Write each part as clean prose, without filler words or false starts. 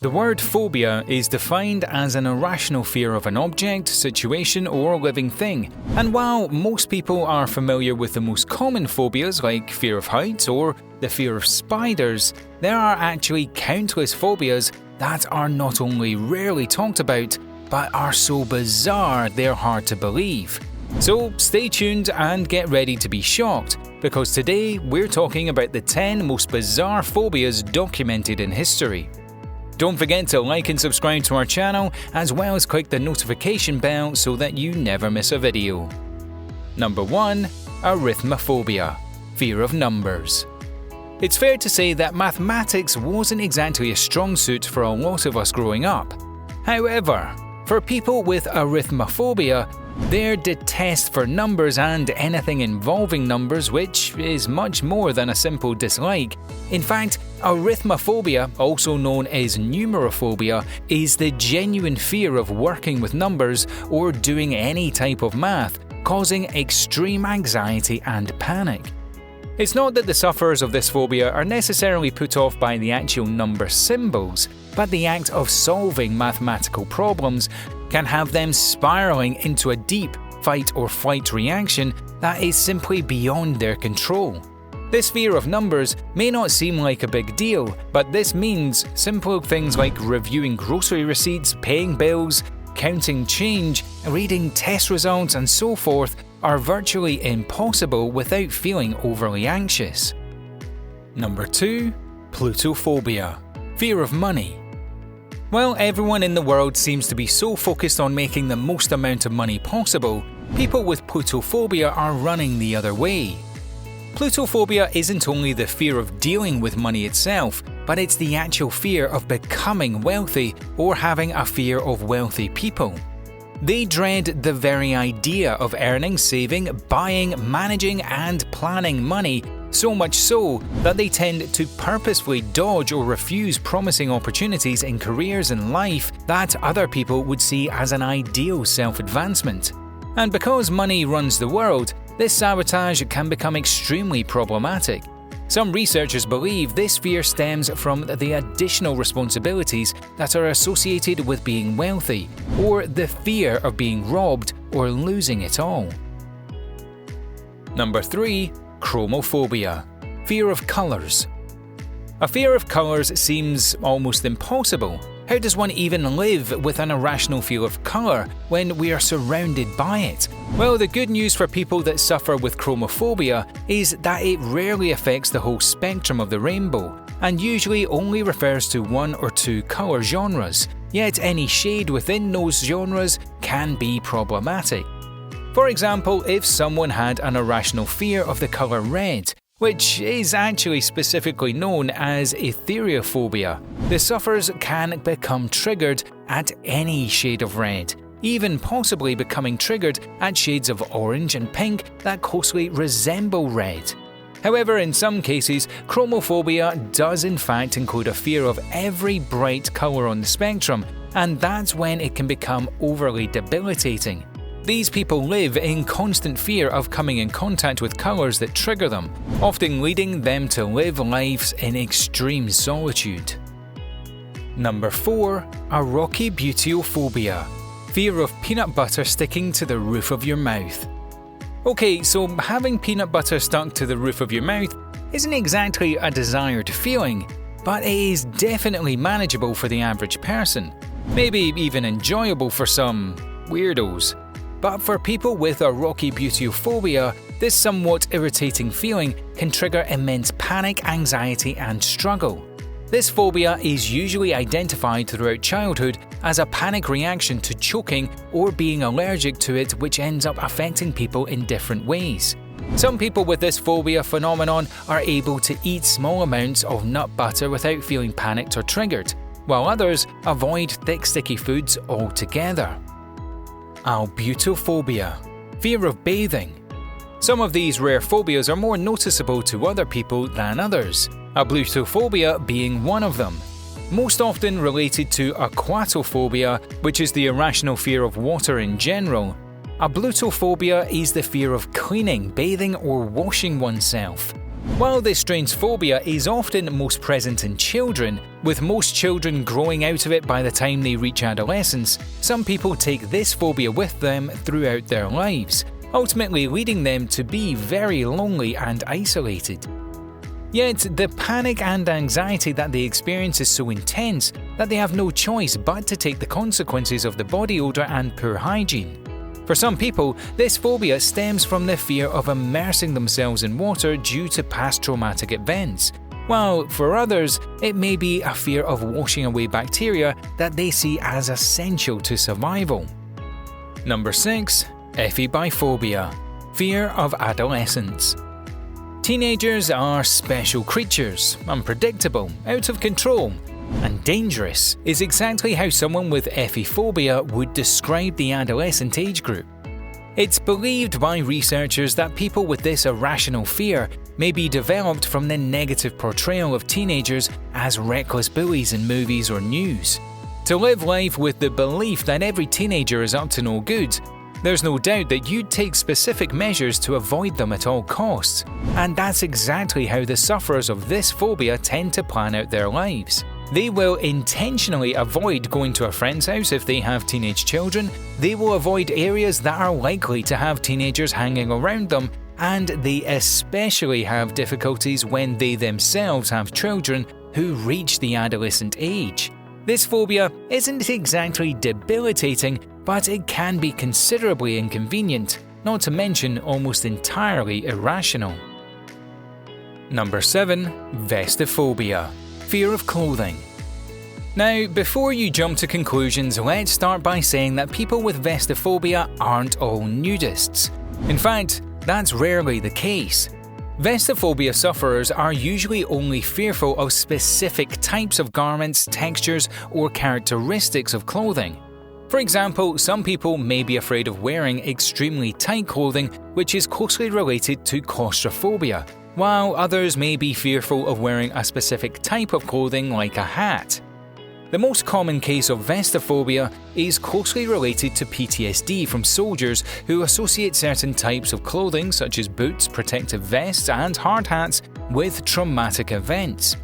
The word phobia is defined as an irrational fear of an object, situation, or living thing. And while most people are familiar with the most common phobias like fear of heights or the fear of spiders, there are actually countless phobias that are not only rarely talked about, but are so bizarre they're hard to believe. So stay tuned and get ready to be shocked, because today we're talking about the 10 most bizarre phobias documented in history. Don't forget to like and subscribe to our channel, as well as click the notification bell so that you never miss a video. Number 1. Arithmephobia, fear of numbers. It's fair to say that mathematics wasn't exactly a strong suit for a lot of us growing up. However, for people with arithmephobia, their detest for numbers and anything involving numbers, which is much more than a simple dislike. In fact, arithmephobia, also known as numerophobia, is the genuine fear of working with numbers or doing any type of math, causing extreme anxiety and panic. It's not that the sufferers of this phobia are necessarily put off by the actual number symbols, but the act of solving mathematical problems can have them spiraling into a deep fight or flight reaction that is simply beyond their control. This fear of numbers may not seem like a big deal, but this means simple things like reviewing grocery receipts, paying bills, counting change, reading test results, and so forth are virtually impossible without feeling overly anxious. Number 2. Plutophobia, fear of money. While everyone in the world seems to be so focused on making the most amount of money possible, people with plutophobia are running the other way. Plutophobia isn't only the fear of dealing with money itself, but it's the actual fear of becoming wealthy or having a fear of wealthy people. They dread the very idea of earning, saving, buying, managing, and planning money, so much so that they tend to purposefully dodge or refuse promising opportunities in careers and life that other people would see as an ideal self-advancement. And because money runs the world, this sabotage can become extremely problematic. Some researchers believe this fear stems from the additional responsibilities that are associated with being wealthy, or the fear of being robbed or losing it all. Number 3. Chromophobia, fear of colours. A fear of colours seems almost impossible. How does one even live with an irrational fear of colour when we are surrounded by it? Well, the good news for people that suffer with chromophobia is that it rarely affects the whole spectrum of the rainbow, and usually only refers to one or two colour genres, yet any shade within those genres can be problematic. For example, if someone had an irrational fear of the colour red, which is actually specifically known as epiphobia, the sufferers can become triggered at any shade of red, even possibly becoming triggered at shades of orange and pink that closely resemble red. However, in some cases, chromophobia does in fact include a fear of every bright colour on the spectrum, and that's when it can become overly debilitating. These people live in constant fear of coming in contact with colours that trigger them, often leading them to live lives in extreme solitude. Number 4. Arithmephobia, fear of peanut butter sticking to the roof of your mouth. Okay, so having peanut butter stuck to the roof of your mouth isn't exactly a desired feeling, but it is definitely manageable for the average person, maybe even enjoyable for some weirdos. But for people with arithmephobia, this somewhat irritating feeling can trigger immense panic, anxiety, and struggle. This phobia is usually identified throughout childhood as a panic reaction to choking or being allergic to it, which ends up affecting people in different ways. Some people with this phobia phenomenon are able to eat small amounts of nut butter without feeling panicked or triggered, while others avoid thick, sticky foods altogether. Ablutophobia, fear of bathing. Some of these rare phobias are more noticeable to other people than others, ablutophobia being one of them. Most often related to aquatophobia, which is the irrational fear of water in general. Ablutophobia is the fear of cleaning, bathing, or washing oneself. While this strange phobia is often most present in children, with most children growing out of it by the time they reach adolescence, some people take this phobia with them throughout their lives, ultimately leading them to be very lonely and isolated. Yet, the panic and anxiety that they experience is so intense that they have no choice but to take the consequences of the body odor and poor hygiene. For some people, this phobia stems from the fear of immersing themselves in water due to past traumatic events, while for others, it may be a fear of washing away bacteria that they see as essential to survival. Number 6. Epiphobia, fear of adolescence. Teenagers are special creatures, unpredictable, out of control, and dangerous is exactly how someone with epiphobia would describe the adolescent age group. It's believed by researchers that people with this irrational fear may be developed from the negative portrayal of teenagers as reckless bullies in movies or news. To live life with the belief that every teenager is up to no good, there's no doubt that you'd take specific measures to avoid them at all costs, and that's exactly how the sufferers of this phobia tend to plan out their lives. They will intentionally avoid going to a friend's house if they have teenage children, they will avoid areas that are likely to have teenagers hanging around them, and they especially have difficulties when they themselves have children who reach the adolescent age. This phobia isn't exactly debilitating, but it can be considerably inconvenient, not to mention almost entirely irrational. Number 7. Vestaphobia, fear of clothing. Now, before you jump to conclusions, let's start by saying that people with vestaphobia aren't all nudists. In fact, that's rarely the case. Vestaphobia sufferers are usually only fearful of specific types of garments, textures, or characteristics of clothing. For example, some people may be afraid of wearing extremely tight clothing, which is closely related to claustrophobia, while others may be fearful of wearing a specific type of clothing like a hat. The most common case of vestaphobia is closely related to PTSD from soldiers who associate certain types of clothing such as boots, protective vests, and hard hats with traumatic events.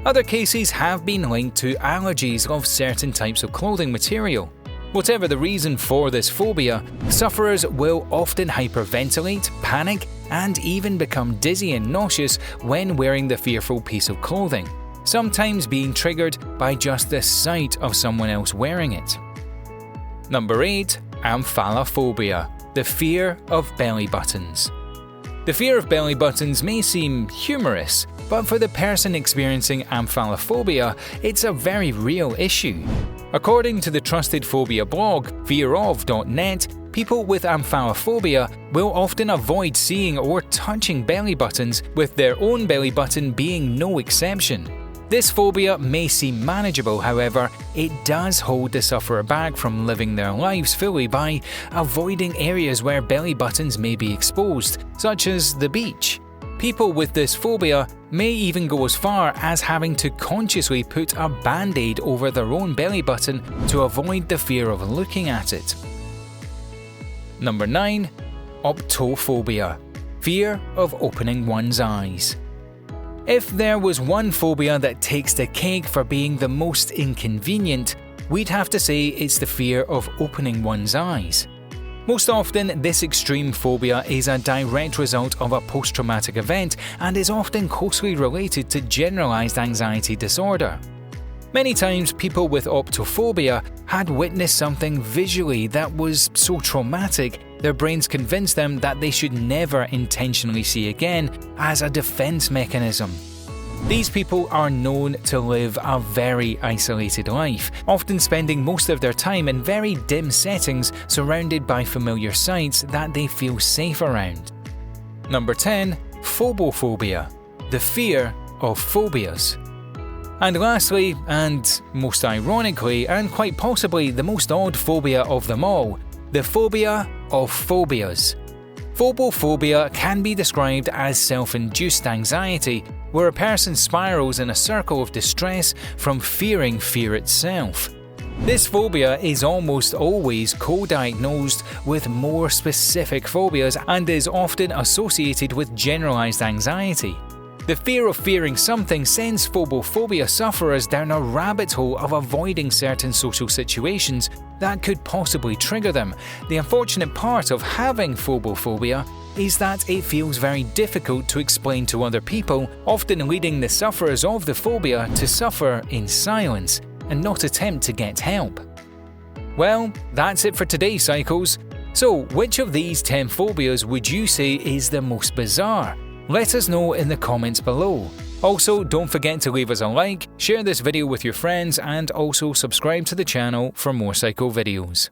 Other cases have been linked to allergies of certain types of clothing material. Whatever the reason for this phobia, sufferers will often hyperventilate, panic, and even become dizzy and nauseous when wearing the fearful piece of clothing, sometimes being triggered by just the sight of someone else wearing it. Number 8. Amphallophobia, the fear of belly buttons. The fear of belly buttons may seem humorous, but for the person experiencing amphallophobia, it's a very real issue. According to the trusted phobia blog, fearof.net, people with amphallophobia will often avoid seeing or touching belly buttons, with their own belly button being no exception. This phobia may seem manageable, however, it does hold the sufferer back from living their lives fully by avoiding areas where belly buttons may be exposed, such as the beach. People with this phobia may even go as far as having to consciously put a band-aid over their own belly button to avoid the fear of looking at it. Number 9. Optophobia, fear of opening one's eyes. If there was one phobia that takes the cake for being the most inconvenient, we'd have to say it's the fear of opening one's eyes. Most often, this extreme phobia is a direct result of a post-traumatic event and is often closely related to generalized anxiety disorder. Many times, people with optophobia had witnessed something visually that was so traumatic, their brains convinced them that they should never intentionally see again as a defense mechanism. These people are known to live a very isolated life, often spending most of their time in very dim settings surrounded by familiar sights that they feel safe around. Number 10. Phobophobia, the fear of phobias. And lastly, and most ironically, and quite possibly the most odd phobia of them all, the phobia of phobias. Phobophobia can be described as self-induced anxiety, where a person spirals in a circle of distress from fearing fear itself. This phobia is almost always co-diagnosed with more specific phobias and is often associated with generalized anxiety. The fear of fearing something sends phobophobia sufferers down a rabbit hole of avoiding certain social situations that could possibly trigger them. The unfortunate part of having phobophobia is that it feels very difficult to explain to other people, often leading the sufferers of the phobia to suffer in silence and not attempt to get help. Well, that's it for today, Psychos. So, which of these 10 phobias would you say is the most bizarre? Let us know in the comments below. Also, don't forget to leave us a like, share this video with your friends, and also subscribe to the channel for more Psycho videos.